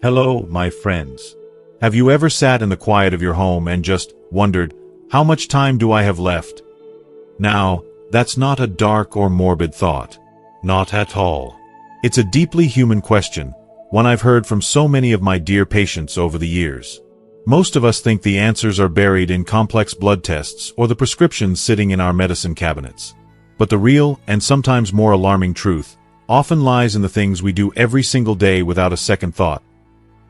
Hello, my friends. Have you ever sat in the quiet of your home and just wondered, how much time do I have left? Now, that's not a dark or morbid thought. Not at all. It's a deeply human question, one I've heard from so many of my dear patients over the years. Most of us think the answers are buried in complex blood tests or the prescriptions sitting in our medicine cabinets. But the real, and sometimes more alarming truth, often lies in the things we do every single day without a second thought.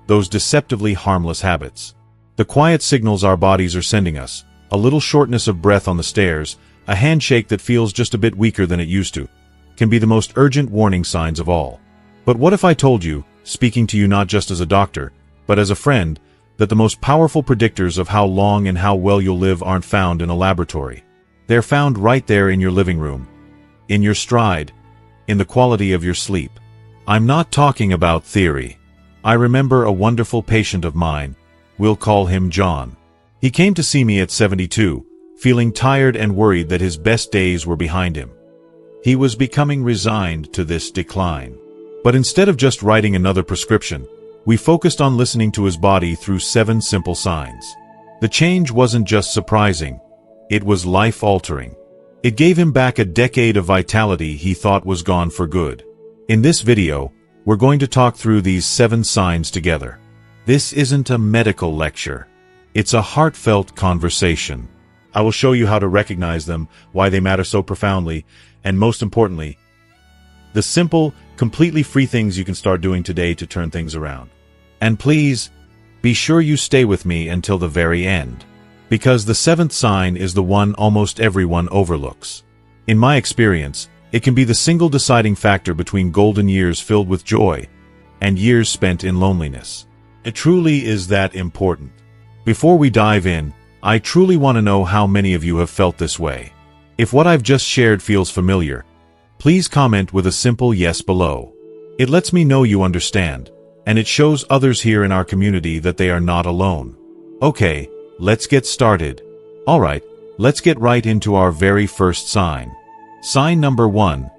Those deceptively harmless habits. The quiet signals our bodies are sending us, a little shortness of breath on the stairs, a handshake that feels just a bit weaker than it used to, can be the most urgent warning signs of all. But what if I told you, speaking to you not just as a doctor, but as a friend, that the most powerful predictors of how long and how well you'll live aren't found in a laboratory? They're found right there in your living room, in your stride, in the quality of your sleep. I'm not talking about theory. I remember a wonderful patient of mine. We'll call him John. He came to see me at 72, feeling tired and worried that his best days were behind him. He was becoming resigned to this decline. But instead of just writing another prescription, we focused on listening to his body through 7 simple signs. The change wasn't just surprising, it was life-altering. It gave him back a decade of vitality he thought was gone for good. In this video, we're going to talk through these 7 signs together. This isn't a medical lecture. It's a heartfelt conversation. I will show you how to recognize them, why they matter so profoundly, and most importantly, the simple, completely free things you can start doing today to turn things around. And please, be sure you stay with me until the very end. Because the 7th sign is the one almost everyone overlooks. In my experience, it can be the single deciding factor between golden years filled with joy and years spent in loneliness. It truly is that important. Before we dive in, I truly want to know how many of you have felt this way. If what I've just shared feels familiar, please comment with a simple yes below. It lets me know you understand, and it shows others here in our community that they are not alone. Okay, let's get started. Alright, let's get right into our very first sign. Sign number 1.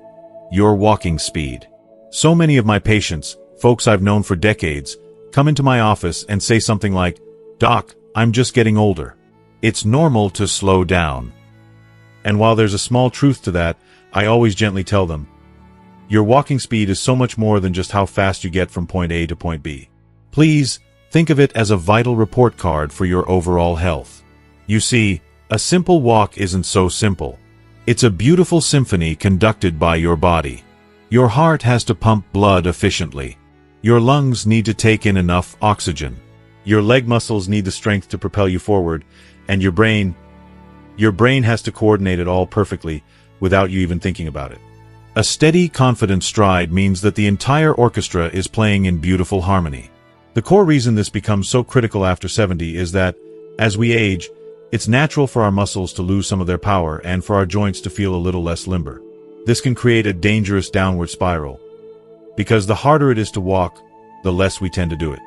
Your walking speed. So many of my patients, folks I've known for decades, come into my office and say something like, "Doc, I'm just getting older. It's normal to slow down." And while there's a small truth to that, I always gently tell them, your walking speed is so much more than just how fast you get from point A to point B. Please, think of it as a vital report card for your overall health. You see, a simple walk isn't so simple. It's a beautiful symphony conducted by your body. Your heart has to pump blood efficiently. Your lungs need to take in enough oxygen. Your leg muscles need the strength to propel you forward, and your brain has to coordinate it all perfectly without you even thinking about it. A steady, confident stride means that the entire orchestra is playing in beautiful harmony. The core reason this becomes so critical after 70 is that, as we age, it's natural for our muscles to lose some of their power and for our joints to feel a little less limber. This can create a dangerous downward spiral. Because the harder it is to walk, the less we tend to do it.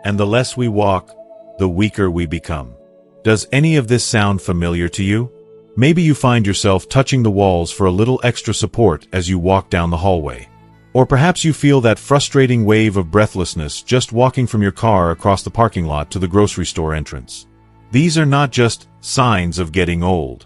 And the less we walk, the weaker we become. Does any of this sound familiar to you? Maybe you find yourself touching the walls for a little extra support as you walk down the hallway. Or perhaps you feel that frustrating wave of breathlessness just walking from your car across the parking lot to the grocery store entrance. These are not just signs of getting old.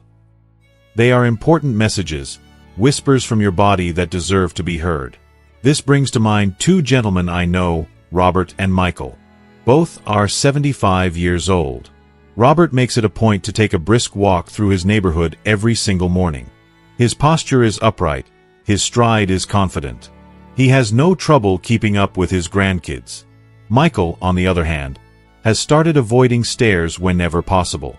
They are important messages, whispers from your body that deserve to be heard. This brings to mind 2 gentlemen I know, Robert and Michael. Both are 75 years old. Robert makes it a point to take a brisk walk through his neighborhood every single morning. His posture is upright, his stride is confident. He has no trouble keeping up with his grandkids. Michael, on the other hand, has started avoiding stairs whenever possible.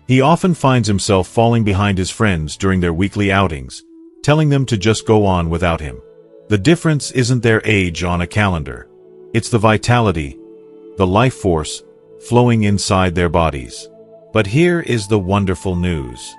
He often finds himself falling behind his friends during their weekly outings, telling them to just go on without him. The difference isn't their age on a calendar. It's the vitality, the life force, flowing inside their bodies. But here is the wonderful news.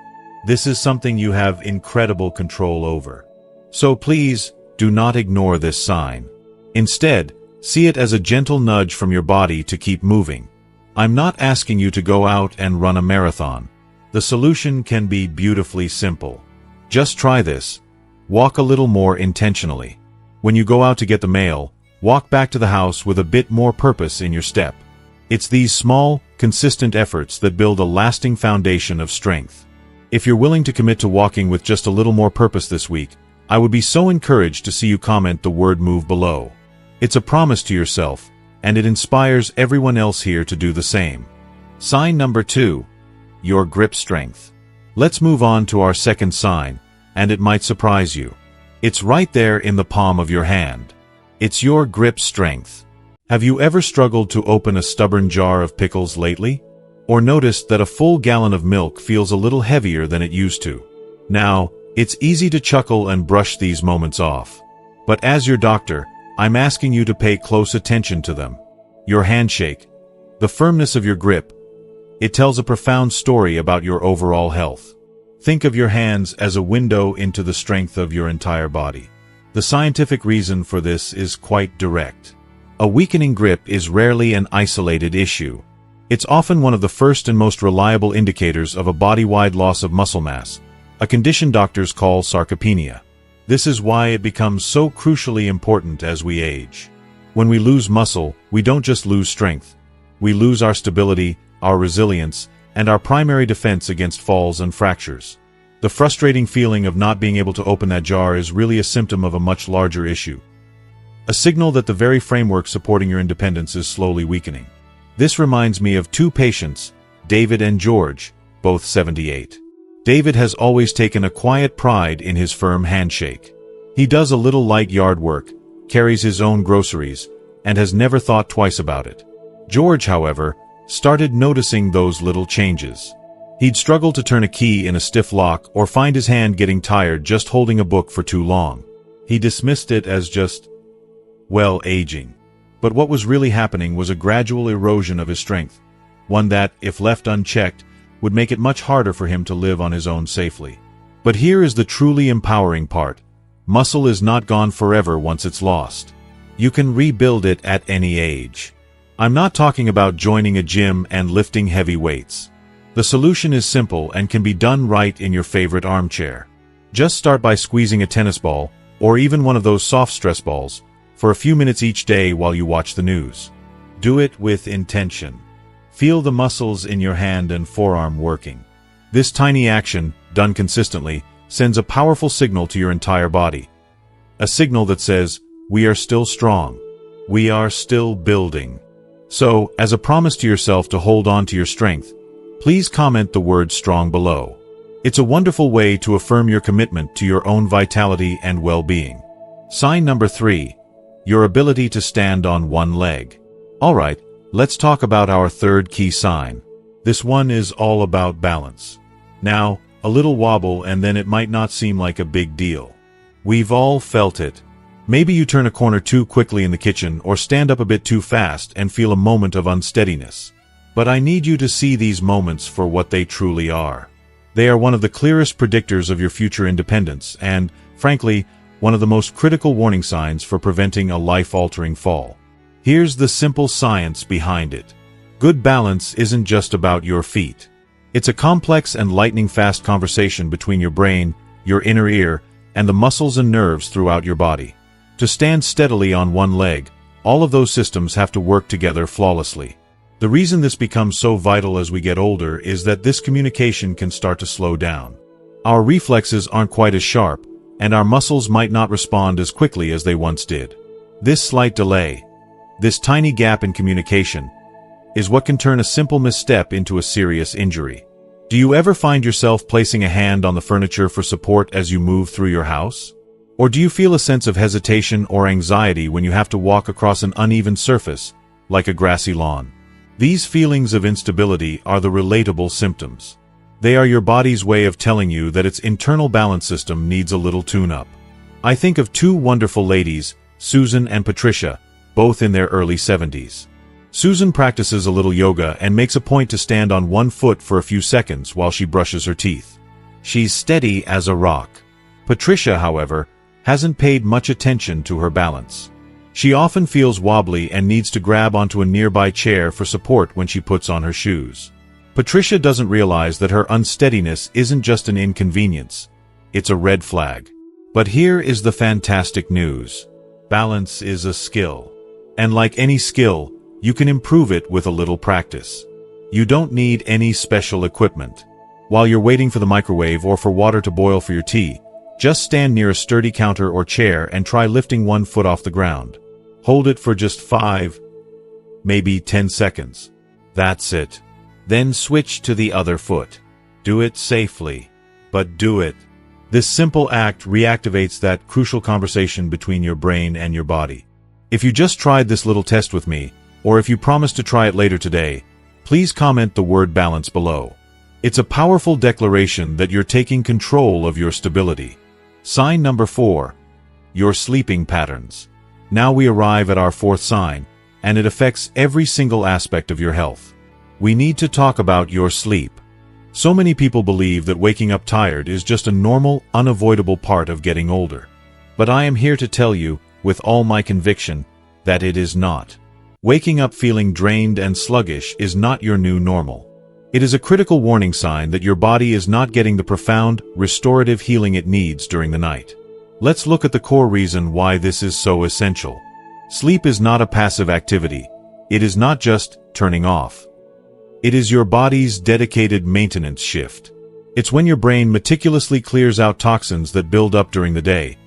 This is something you have incredible control over. So please, do not ignore this sign. Instead, see it as a gentle nudge from your body to keep moving. I'm not asking you to go out and run a marathon. The solution can be beautifully simple. Just try this. Walk a little more intentionally. When you go out to get the mail, walk back to the house with a bit more purpose in your step. It's these small, consistent efforts that build a lasting foundation of strength. If you're willing to commit to walking with just a little more purpose this week, I would be so encouraged to see you comment the word MOVE below. It's a promise to yourself, and it inspires everyone else here to do the same. Sign number 2. Your grip strength. Let's move on to our second sign, and it might surprise you. It's right there in the palm of your hand. It's your grip strength. Have you ever struggled to open a stubborn jar of pickles lately? Or noticed that a full gallon of milk feels a little heavier than it used to? Now, it's easy to chuckle and brush these moments off. But as your doctor, I'm asking you to pay close attention to them. Your handshake, the firmness of your grip, it tells a profound story about your overall health. Think of your hands as a window into the strength of your entire body. The scientific reason for this is quite direct. A weakening grip is rarely an isolated issue. It's often one of the first and most reliable indicators of a body-wide loss of muscle mass, a condition doctors call sarcopenia. This is why it becomes so crucially important as we age. When we lose muscle, we don't just lose strength. We lose our stability, our resilience, and our primary defense against falls and fractures. The frustrating feeling of not being able to open that jar is really a symptom of a much larger issue. A signal that the very framework supporting your independence is slowly weakening. This reminds me of two patients, David and George, both 78. David has always taken a quiet pride in his firm handshake. He does a little light yard work, carries his own groceries, and has never thought twice about it. George, however, started noticing those little changes. He'd struggle to turn a key in a stiff lock or find his hand getting tired just holding a book for too long. He dismissed it as just, well, aging. But what was really happening was a gradual erosion of his strength, one that, if left unchecked, would make it much harder for him to live on his own safely. But here is the truly empowering part. Muscle is not gone forever once it's lost. You can rebuild it at any age. I'm not talking about joining a gym and lifting heavy weights. The solution is simple and can be done right in your favorite armchair. Just start by squeezing a tennis ball, or even one of those soft stress balls, for a few minutes each day while you watch the news. Do it with intention. Feel the muscles in your hand and forearm working. This tiny action, done consistently, sends a powerful signal to your entire body. A signal that says, we are still strong. We are still building. So, as a promise to yourself to hold on to your strength, please comment the word strong below. It's a wonderful way to affirm your commitment to your own vitality and well-being. Sign number 3. Your ability to stand on one leg. Alright, let's talk about our third key sign. This one is all about balance. Now, a little wobble and then it might not seem like a big deal. We've all felt it. Maybe you turn a corner too quickly in the kitchen or stand up a bit too fast and feel a moment of unsteadiness. But I need you to see these moments for what they truly are. They are one of the clearest predictors of your future independence and, frankly, one of the most critical warning signs for preventing a life-altering fall. Here's the simple science behind it. Good balance isn't just about your feet. It's a complex and lightning-fast conversation between your brain, your inner ear, and the muscles and nerves throughout your body. To stand steadily on one leg, all of those systems have to work together flawlessly. The reason this becomes so vital as we get older is that this communication can start to slow down. Our reflexes aren't quite as sharp, and our muscles might not respond as quickly as they once did. This slight delay, this tiny gap in communication, is what can turn a simple misstep into a serious injury. Do you ever find yourself placing a hand on the furniture for support as you move through your house? Or do you feel a sense of hesitation or anxiety when you have to walk across an uneven surface, like a grassy lawn? These feelings of instability are the relatable symptoms. They are your body's way of telling you that its internal balance system needs a little tune-up. I think of two wonderful ladies, Susan and Patricia, both in their early 70s. Susan practices a little yoga and makes a point to stand on one foot for a few seconds while she brushes her teeth. She's steady as a rock. Patricia, however, hasn't paid much attention to her balance. She often feels wobbly and needs to grab onto a nearby chair for support when she puts on her shoes. Patricia doesn't realize that her unsteadiness isn't just an inconvenience. It's a red flag. But here is the fantastic news. Balance is a skill. And like any skill, you can improve it with a little practice. You don't need any special equipment. While you're waiting for the microwave or for water to boil for your tea, just stand near a sturdy counter or chair and try lifting one foot off the ground. Hold it for just 5, maybe 10 seconds. That's it. Then switch to the other foot. Do it safely, but do it. This simple act reactivates that crucial conversation between your brain and your body. If you just tried this little test with me, or if you promise to try it later today, please comment the word balance below. It's a powerful declaration that you're taking control of your stability. Sign number 4. Your sleeping patterns. Now we arrive at our 4th sign, and it affects every single aspect of your health. We need to talk about your sleep. So many people believe that waking up tired is just a normal, unavoidable part of getting older. But I am here to tell you, with all my conviction, that it is not. Waking up feeling drained and sluggish is not your new normal. It is a critical warning sign that your body is not getting the profound, restorative healing it needs during the night. Let's look at the core reason why this is so essential. Sleep is not a passive activity. It is not just turning off. It is your body's dedicated maintenance shift. It's when your brain meticulously clears out toxins that build up during the day,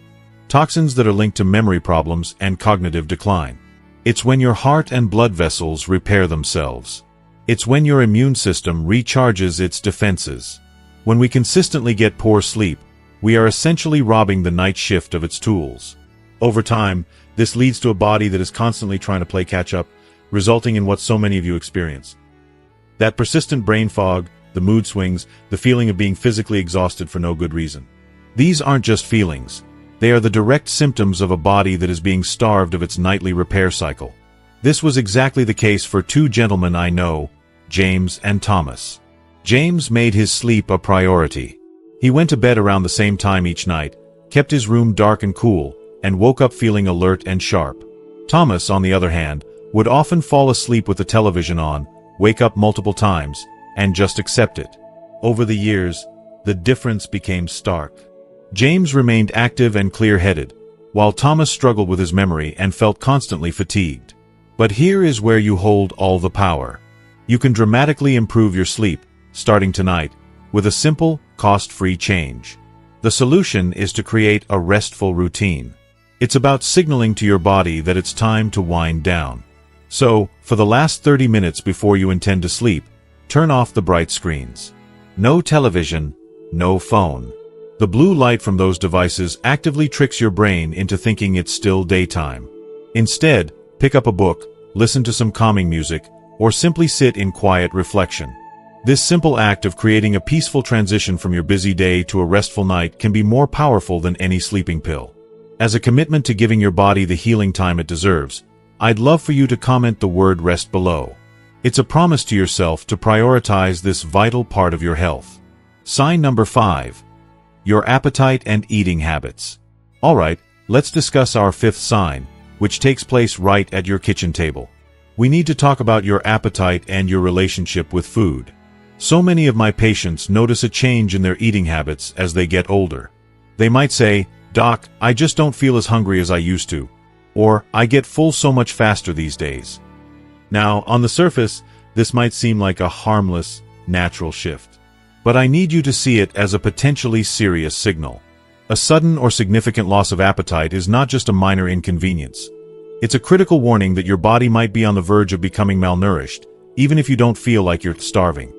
toxins that are linked to memory problems and cognitive decline. It's when your heart and blood vessels repair themselves. It's when your immune system recharges its defenses. When we consistently get poor sleep, we are essentially robbing the night shift of its tools. Over time, this leads to a body that is constantly trying to play catch-up, resulting in what so many of you experience. That persistent brain fog, the mood swings, the feeling of being physically exhausted for no good reason. These aren't just feelings. They are the direct symptoms of a body that is being starved of its nightly repair cycle. This was exactly the case for 2 gentlemen I know, James and Thomas. James made his sleep a priority. He went to bed around the same time each night, kept his room dark and cool, and woke up feeling alert and sharp. Thomas, on the other hand, would often fall asleep with the television on, wake up multiple times, and just accept it. Over the years, the difference became stark. James remained active and clear-headed, while Thomas struggled with his memory and felt constantly fatigued. But here is where you hold all the power. You can dramatically improve your sleep, starting tonight, with a simple, cost-free change. The solution is to create a restful routine. It's about signaling to your body that it's time to wind down. So, for the last 30 minutes before you intend to sleep, turn off the bright screens. No television, no phone. The blue light from those devices actively tricks your brain into thinking it's still daytime. Instead, pick up a book, listen to some calming music, or simply sit in quiet reflection. This simple act of creating a peaceful transition from your busy day to a restful night can be more powerful than any sleeping pill. As a commitment to giving your body the healing time it deserves, I'd love for you to comment the word rest below. It's a promise to yourself to prioritize this vital part of your health. Sign number 5. Your appetite and eating habits. Alright, let's discuss our 5th sign, which takes place right at your kitchen table. We need to talk about your appetite and your relationship with food. So many of my patients notice a change in their eating habits as they get older. They might say, "Doc, I just don't feel as hungry as I used to," or "I get full so much faster these days." Now, on the surface, this might seem like a harmless, natural shift. But I need you to see it as a potentially serious signal. A sudden or significant loss of appetite is not just a minor inconvenience. It's a critical warning that your body might be on the verge of becoming malnourished, even if you don't feel like you're starving.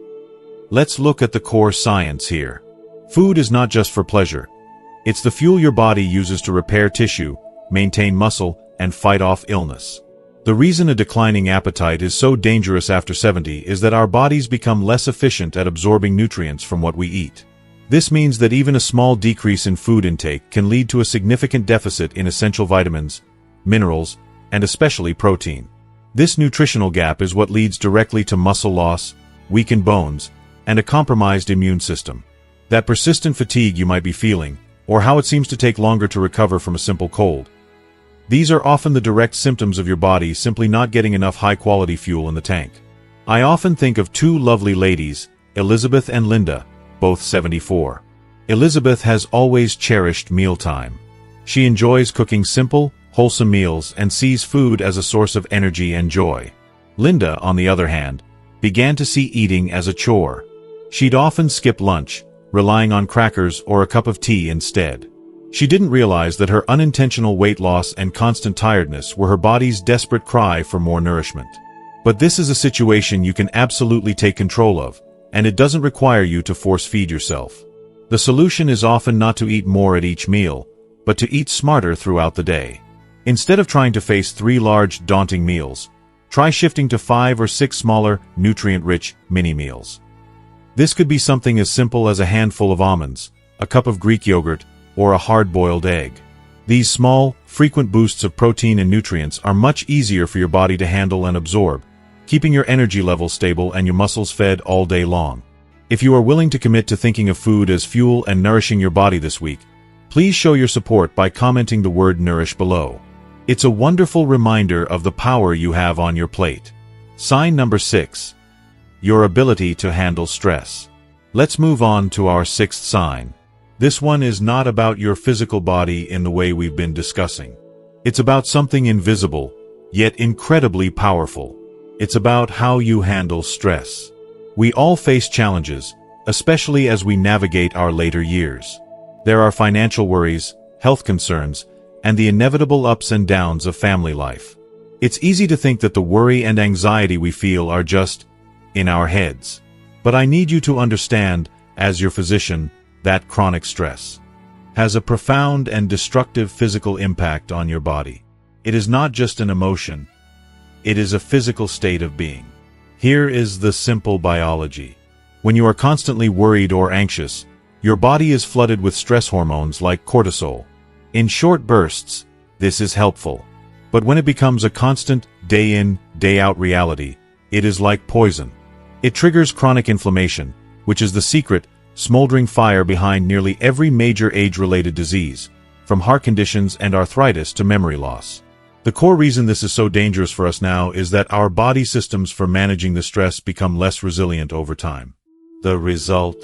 Let's look at the core science here. Food is not just for pleasure. It's the fuel your body uses to repair tissue, maintain muscle, and fight off illness. The reason a declining appetite is so dangerous after 70 is that our bodies become less efficient at absorbing nutrients from what we eat. This means that even a small decrease in food intake can lead to a significant deficit in essential vitamins, minerals, and especially protein. This nutritional gap is what leads directly to muscle loss, weakened bones, and a compromised immune system. That persistent fatigue you might be feeling, or how it seems to take longer to recover from a simple cold. These are often the direct symptoms of your body simply not getting enough high-quality fuel in the tank. I often think of 2 lovely ladies, Elizabeth and Linda, both 74. Elizabeth has always cherished mealtime. She enjoys cooking simple, wholesome meals and sees food as a source of energy and joy. Linda, on the other hand, began to see eating as a chore. She'd often skip lunch, relying on crackers or a cup of tea instead. She didn't realize that her unintentional weight loss and constant tiredness were her body's desperate cry for more nourishment. But this is a situation you can absolutely take control of, and it doesn't require you to force-feed yourself. The solution is often not to eat more at each meal, but to eat smarter throughout the day. Instead of trying to face 3 large, daunting meals, try shifting to 5 or 6 smaller, nutrient-rich mini-meals. This could be something as simple as a handful of almonds, a cup of Greek yogurt, or a hard-boiled egg. These small, frequent boosts of protein and nutrients are much easier for your body to handle and absorb, keeping your energy levels stable and your muscles fed all day long. If you are willing to commit to thinking of food as fuel and nourishing your body this week, please show your support by commenting the word nourish below. It's a wonderful reminder of the power you have on your plate. Sign number 6. Your ability to handle stress. Let's move on to our 6th sign. This one is not about your physical body in the way we've been discussing. It's about something invisible, yet incredibly powerful. It's about how you handle stress. We all face challenges, especially as we navigate our later years. There are financial worries, health concerns, and the inevitable ups and downs of family life. It's easy to think that the worry and anxiety we feel are just in our heads. But I need you to understand, as your physician, that chronic stress has a profound and destructive physical impact on your body. It is not just an emotion, it is a physical state of being. Here is the simple biology. When you are constantly worried or anxious, your body is flooded with stress hormones like cortisol. In short bursts, this is helpful. But when it becomes a constant, day-in, day-out reality, it is like poison. It triggers chronic inflammation, which is the secret, smoldering fire behind nearly every major age-related disease, from heart conditions and arthritis to memory loss. The core reason this is so dangerous for us now is that our body systems for managing the stress become less resilient over time. The result?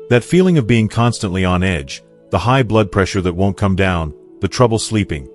That feeling of being constantly on edge, the high blood pressure that won't come down, the trouble sleeping.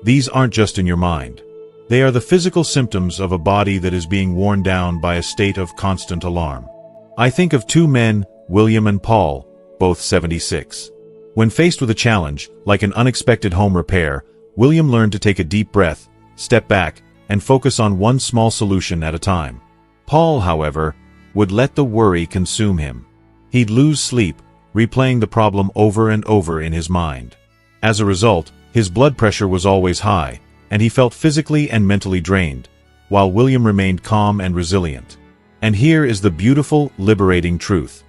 These aren't just in your mind. They are the physical symptoms of a body that is being worn down by a state of constant alarm. I think of 2 men, William and Paul, both 76. When faced with a challenge, like an unexpected home repair, William learned to take a deep breath, step back, and focus on one small solution at a time. Paul, however, would let the worry consume him. He'd lose sleep, replaying the problem over and over in his mind. As a result, his blood pressure was always high, and he felt physically and mentally drained, while William remained calm and resilient. And here is the beautiful, liberating truth.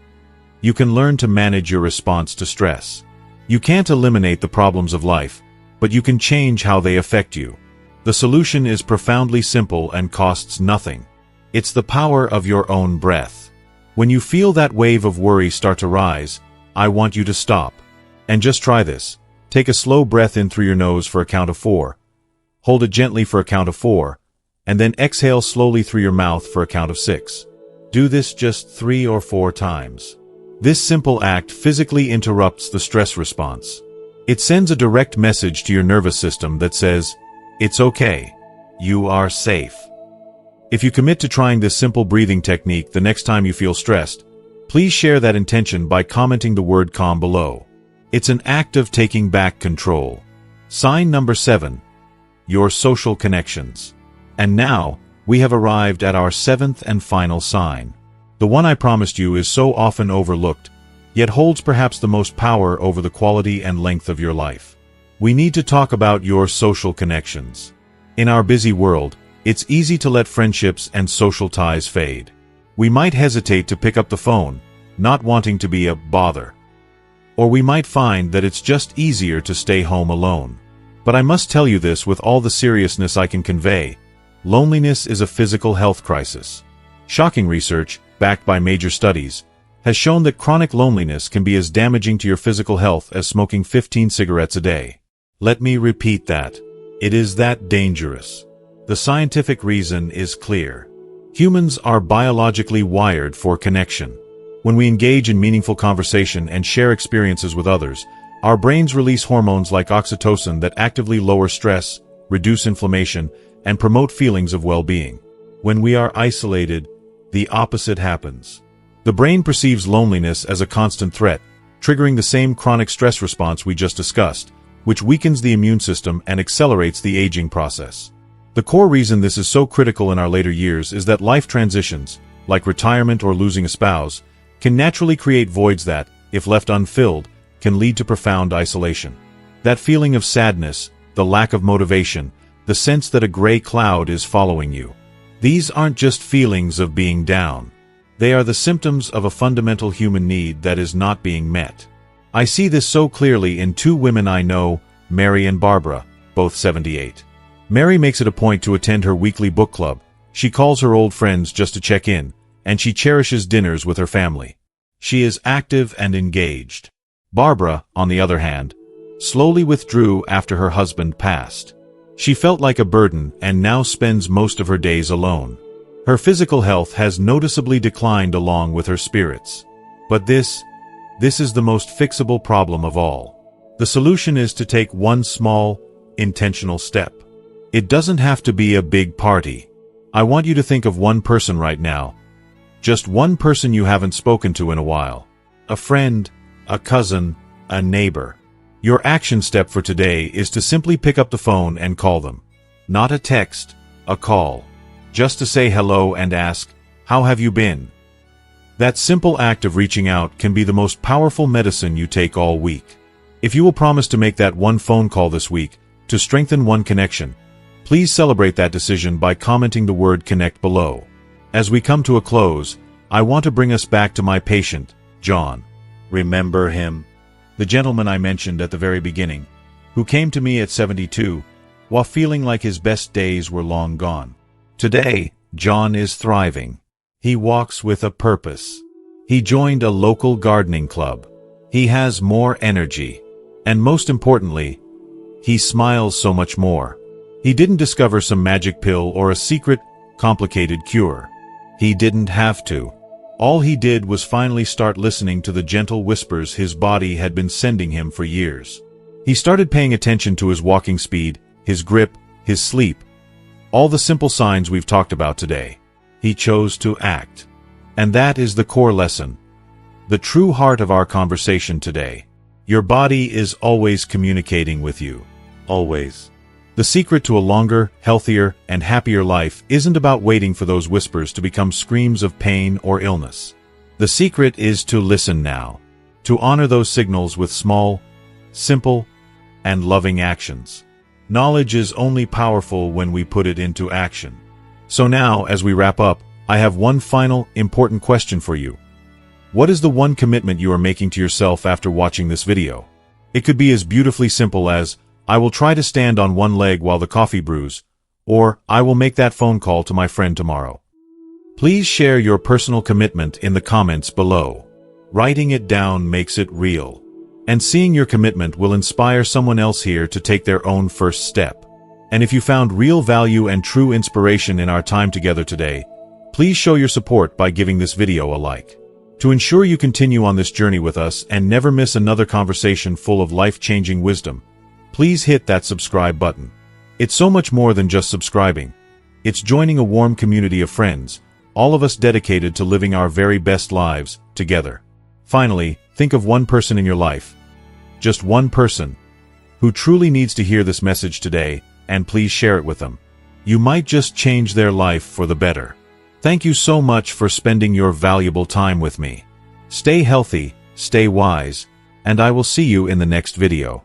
You can learn to manage your response to stress. You can't eliminate the problems of life, but you can change how they affect you. The solution is profoundly simple and costs nothing. It's the power of your own breath. When you feel that wave of worry start to rise, I want you to stop. And just try this. Take a slow breath in through your nose for a count of 4. Hold it gently for a count of 4, and then exhale slowly through your mouth for a count of 6. Do this just 3 or 4 times. This simple act physically interrupts the stress response. It sends a direct message to your nervous system that says, "It's okay. You are safe." If you commit to trying this simple breathing technique the next time you feel stressed, please share that intention by commenting the word calm below. It's an act of taking back control. Sign number 7. Your social connections. And now, we have arrived at our 7th and final sign. The one I promised you is so often overlooked, yet holds perhaps the most power over the quality and length of your life. We need to talk about your social connections. In our busy world, it's easy to let friendships and social ties fade. We might hesitate to pick up the phone, not wanting to be a bother. Or we might find that it's just easier to stay home alone. But I must tell you this with all the seriousness I can convey. Loneliness is a physical health crisis. Shocking research, backed by major studies, has shown that chronic loneliness can be as damaging to your physical health as smoking 15 cigarettes a day. Let me repeat that. It is that dangerous. The scientific reason is clear. Humans are biologically wired for connection. When we engage in meaningful conversation and share experiences with others, our brains release hormones like oxytocin that actively lower stress, reduce inflammation, and promote feelings of well-being. When we are isolated, the opposite happens. The brain perceives loneliness as a constant threat, triggering the same chronic stress response we just discussed, which weakens the immune system and accelerates the aging process. The core reason this is so critical in our later years is that life transitions, like retirement or losing a spouse, can naturally create voids that, if left unfilled, can lead to profound isolation. That feeling of sadness, the lack of motivation, the sense that a gray cloud is following you. These aren't just feelings of being down. They are the symptoms of a fundamental human need that is not being met. I see this so clearly in two women I know, Mary and Barbara, both 78. Mary makes it a point to attend her weekly book club. She calls her old friends just to check in, and she cherishes dinners with her family. She is active and engaged. Barbara, on the other hand, slowly withdrew after her husband passed. She felt like a burden and now spends most of her days alone. Her physical health has noticeably declined along with her spirits. But this is the most fixable problem of all. The solution is to take one small, intentional step. It doesn't have to be a big party. I want you to think of one person right now. Just one person you haven't spoken to in a while. A friend, a cousin, a neighbor. Your action step for today is to simply pick up the phone and call them. Not a text, a call. Just to say hello and ask, "How have you been?" That simple act of reaching out can be the most powerful medicine you take all week. If you will promise to make that one phone call this week, to strengthen one connection, please celebrate that decision by commenting the word "connect" below. As we come to a close, I want to bring us back to my patient, John. Remember him? The gentleman I mentioned at the very beginning, who came to me at 72, while feeling like his best days were long gone. Today, John is thriving. He walks with a purpose. He joined a local gardening club. He has more energy. And most importantly, he smiles so much more. He didn't discover some magic pill or a secret, complicated cure. He didn't have to. All he did was finally start listening to the gentle whispers his body had been sending him for years. He started paying attention to his walking speed, his grip, his sleep, all the simple signs we've talked about today. He chose to act. And that is the core lesson. The true heart of our conversation today. Your body is always communicating with you. Always. The secret to a longer, healthier, and happier life isn't about waiting for those whispers to become screams of pain or illness. The secret is to listen now. To honor those signals with small, simple, and loving actions. Knowledge is only powerful when we put it into action. So now, as we wrap up, I have one final, important question for you. What is the one commitment you are making to yourself after watching this video? It could be as beautifully simple as, "I will try to stand on one leg while the coffee brews," or "I will make that phone call to my friend tomorrow." Please share your personal commitment in the comments below. Writing it down makes it real. And seeing your commitment will inspire someone else here to take their own first step. And if you found real value and true inspiration in our time together today, please show your support by giving this video a like. To ensure you continue on this journey with us and never miss another conversation full of life-changing wisdom, please hit that subscribe button. It's so much more than just subscribing. It's joining a warm community of friends, all of us dedicated to living our very best lives together. Finally, think of one person in your life, just one person, who truly needs to hear this message today, and please share it with them. You might just change their life for the better. Thank you so much for spending your valuable time with me. Stay healthy, stay wise, and I will see you in the next video.